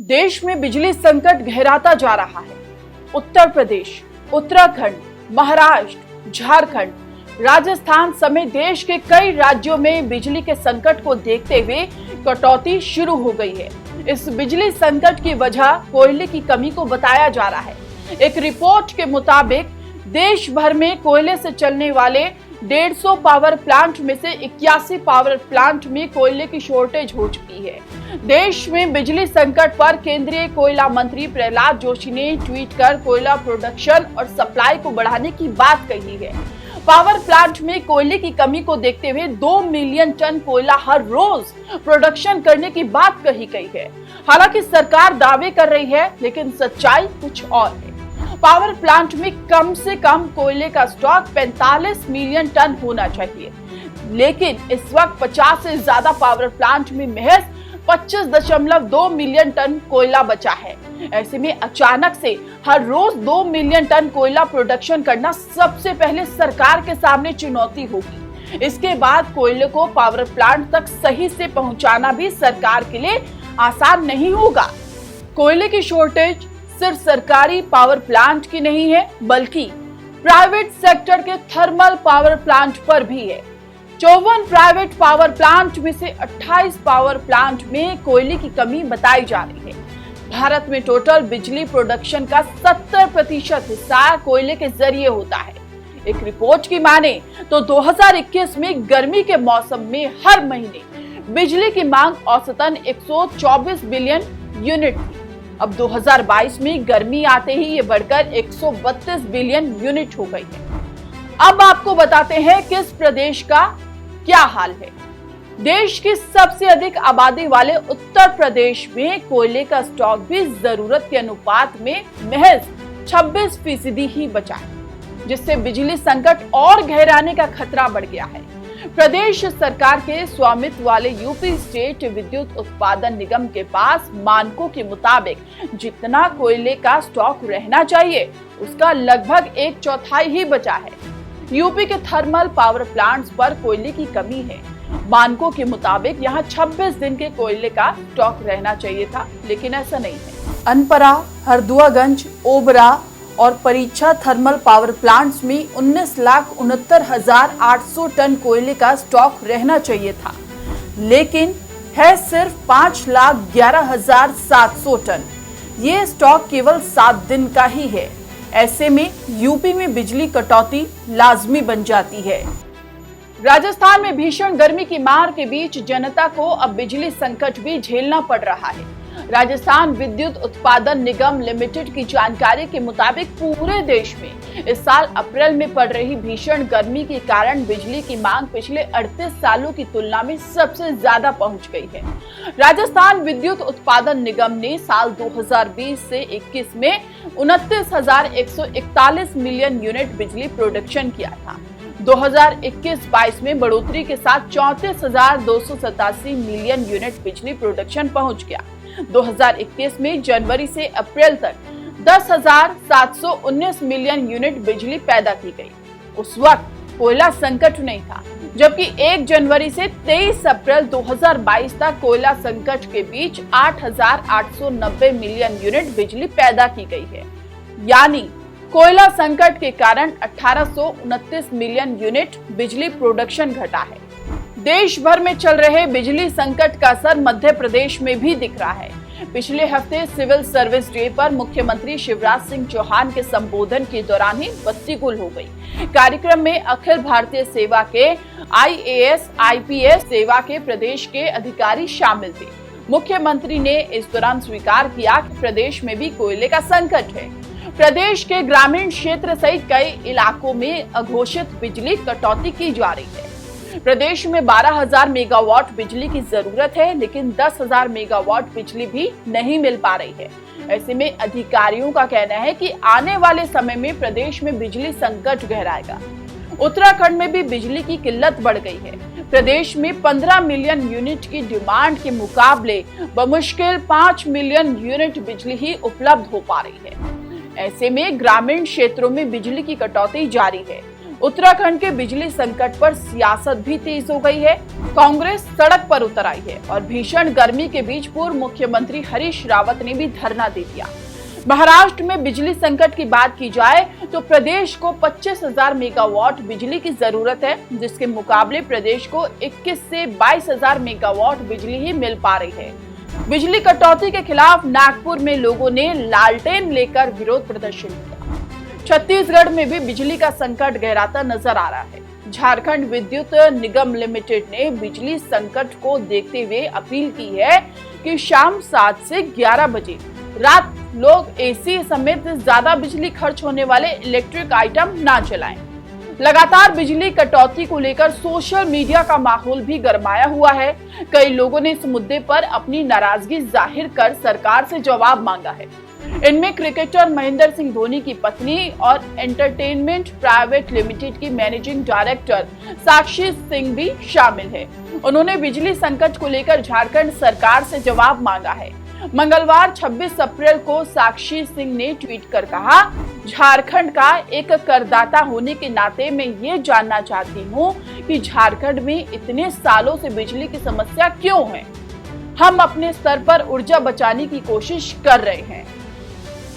देश में बिजली संकट गहराता जा रहा है। उत्तर प्रदेश, उत्तराखंड, महाराष्ट्र, झारखंड, राजस्थान समेत देश के कई राज्यों में बिजली के संकट को देखते हुए कटौती शुरू हो गई है। इस बिजली संकट की वजह कोयले की कमी को बताया जा रहा है। एक रिपोर्ट के मुताबिक देश भर में कोयले से चलने वाले 150 पावर प्लांट में से 81 पावर प्लांट में कोयले की शॉर्टेज हो चुकी है। देश में बिजली संकट पर केंद्रीय कोयला मंत्री प्रहलाद जोशी ने ट्वीट कर कोयला प्रोडक्शन और सप्लाई को बढ़ाने की बात कही है। पावर प्लांट में कोयले की कमी को देखते हुए 2 मिलियन टन कोयला हर रोज प्रोडक्शन करने की बात कही गई है। हालांकि सरकार दावे कर रही है, लेकिन सच्चाई कुछ और है। पावर प्लांट में कम से कम कोयले का स्टॉक 45 मिलियन टन होना चाहिए, लेकिन इस वक्त 50 से ज्यादा पावर प्लांट में महज 25.2 मिलियन टन कोयला बचा है। ऐसे में अचानक से हर रोज 2 मिलियन टन कोयला प्रोडक्शन करना सबसे पहले सरकार के सामने चुनौती होगी। इसके बाद कोयले को पावर प्लांट तक सही से पहुंचाना भी सरकार के लिए आसान नहीं होगा। कोयले की शॉर्टेज सिर्फ सरकारी पावर प्लांट की नहीं है, बल्कि प्राइवेट सेक्टर के थर्मल पावर प्लांट पर भी है। 54 प्राइवेट पावर प्लांट में से 28 पावर प्लांट में कोयले की कमी बताई जा रही है। भारत में टोटल बिजली प्रोडक्शन का 70% हिस्सा कोयले के जरिए होता है। एक रिपोर्ट की माने तो 2021 में गर्मी के मौसम में हर महीने बिजली की मांग औसतन 124 बिलियन यूनिट थी। अब 2022 में गर्मी आते ही ये बढ़कर 132 बिलियन यूनिट हो गई है। अब आपको बताते हैं किस प्रदेश का क्या हाल है। देश की सबसे अधिक आबादी वाले उत्तर प्रदेश में कोयले का स्टॉक भी जरूरत के अनुपात में महज 26% ही बचा है, जिससे बिजली संकट और गहराने का खतरा बढ़ गया है। प्रदेश सरकार के स्वामित्व वाले यूपी स्टेट विद्युत उत्पादन निगम के पास मानकों के मुताबिक जितना कोयले का स्टॉक रहना चाहिए, उसका लगभग 1/4 ही बचा है। यूपी के थर्मल पावर प्लांट्स पर कोयले की कमी है। मानकों के मुताबिक यहाँ 26 दिन के कोयले का स्टॉक रहना चाहिए था, लेकिन ऐसा नहीं है। अनपरा, हरदुआगंज, ओबरा और परीक्षा थर्मल पावर प्लांट्स में 19,69,800 टन कोयले का स्टॉक रहना चाहिए था, लेकिन है सिर्फ 5,11,700 टन। ये स्टॉक केवल 7 दिन का ही है। ऐसे में यूपी में बिजली कटौती लाजमी बन जाती है। राजस्थान में भीषण गर्मी की मार के बीच जनता को अब बिजली संकट भी झेलना पड़ रहा है। राजस्थान विद्युत उत्पादन निगम लिमिटेड की जानकारी के मुताबिक पूरे देश में इस साल अप्रैल में पड़ रही भीषण गर्मी के कारण बिजली की मांग पिछले 38 सालों की तुलना में सबसे ज्यादा पहुंच गई है। राजस्थान विद्युत उत्पादन निगम ने साल 2020 से 21 में 29,141 मिलियन यूनिट बिजली प्रोडक्शन किया था। 2021-22 में बढ़ोतरी के साथ 34,287 मिलियन यूनिट बिजली प्रोडक्शन पहुंच गया। 2021 में जनवरी से अप्रैल तक 10,719 मिलियन यूनिट बिजली पैदा की गई। उस वक्त कोयला संकट नहीं था, जबकि 1 जनवरी से 23 अप्रैल 2022 तक कोयला संकट के बीच 8,890 मिलियन यूनिट बिजली पैदा की गई है। यानी कोयला संकट के कारण 1829 मिलियन यूनिट बिजली प्रोडक्शन घटा है। देश भर में चल रहे बिजली संकट का असर मध्य प्रदेश में भी दिख रहा है। पिछले हफ्ते सिविल सर्विस डे पर मुख्यमंत्री शिवराज सिंह चौहान के संबोधन के दौरान ही बत्ती गुल हो गई। कार्यक्रम में अखिल भारतीय सेवा के IAS, IPS सेवा के प्रदेश के अधिकारी शामिल थे। मुख्यमंत्री ने इस दौरान स्वीकार किया कि प्रदेश में भी कोयले का संकट है। प्रदेश के ग्रामीण क्षेत्र सहित कई इलाकों में अघोषित बिजली कटौती की जा रही है। प्रदेश में 12,000 मेगावाट बिजली की जरूरत है, लेकिन 10,000 मेगावाट बिजली भी नहीं मिल पा रही है। ऐसे में अधिकारियों का कहना है कि आने वाले समय में प्रदेश में बिजली संकट गहराएगा। उत्तराखंड में भी बिजली की किल्लत बढ़ गई है। प्रदेश में 15 मिलियन यूनिट की डिमांड के मुकाबले बमुश्किल 5 मिलियन यूनिट बिजली ही उपलब्ध हो पा रही है। ऐसे में ग्रामीण क्षेत्रों में बिजली की कटौती जारी है। उत्तराखंड के बिजली संकट पर सियासत भी तेज हो गई है। कांग्रेस सड़क पर उतर आई है और भीषण गर्मी के बीच पूर्व मुख्यमंत्री हरीश रावत ने भी धरना दे दिया। महाराष्ट्र में बिजली संकट की बात की जाए तो प्रदेश को 25,000 मेगावाट बिजली की जरूरत है, जिसके मुकाबले प्रदेश को 21 से 22,000 मेगावाट बिजली ही मिल पा रही है। बिजली कटौती के खिलाफ नागपुर में लोगों ने लालटेन लेकर विरोध प्रदर्शन किया। छत्तीसगढ़ में भी बिजली का संकट गहराता नजर आ रहा है। झारखंड विद्युत निगम लिमिटेड ने बिजली संकट को देखते हुए अपील की है कि शाम 7 से 11 बजे रात लोग एसी समेत ज्यादा बिजली खर्च होने वाले इलेक्ट्रिक आइटम ना चलाएं। लगातार बिजली कटौती को लेकर सोशल मीडिया का माहौल भी गरमाया हुआ है। कई लोगों ने इस मुद्दे पर अपनी नाराजगी जाहिर कर सरकार से जवाब मांगा है। इनमें क्रिकेटर महेंद्र सिंह धोनी की पत्नी और एंटरटेनमेंट प्राइवेट लिमिटेड की मैनेजिंग डायरेक्टर साक्षी सिंह भी शामिल है। उन्होंने बिजली संकट को लेकर झारखंड सरकार से जवाब मांगा है। मंगलवार 26 अप्रैल को साक्षी सिंह ने ट्वीट कर कहा, झारखंड का एक करदाता होने के नाते मैं ये जानना चाहती हूँ कि झारखंड में इतने सालों से बिजली की समस्या क्यों है। हम अपने स्तर पर ऊर्जा बचाने की कोशिश कर रहे हैं।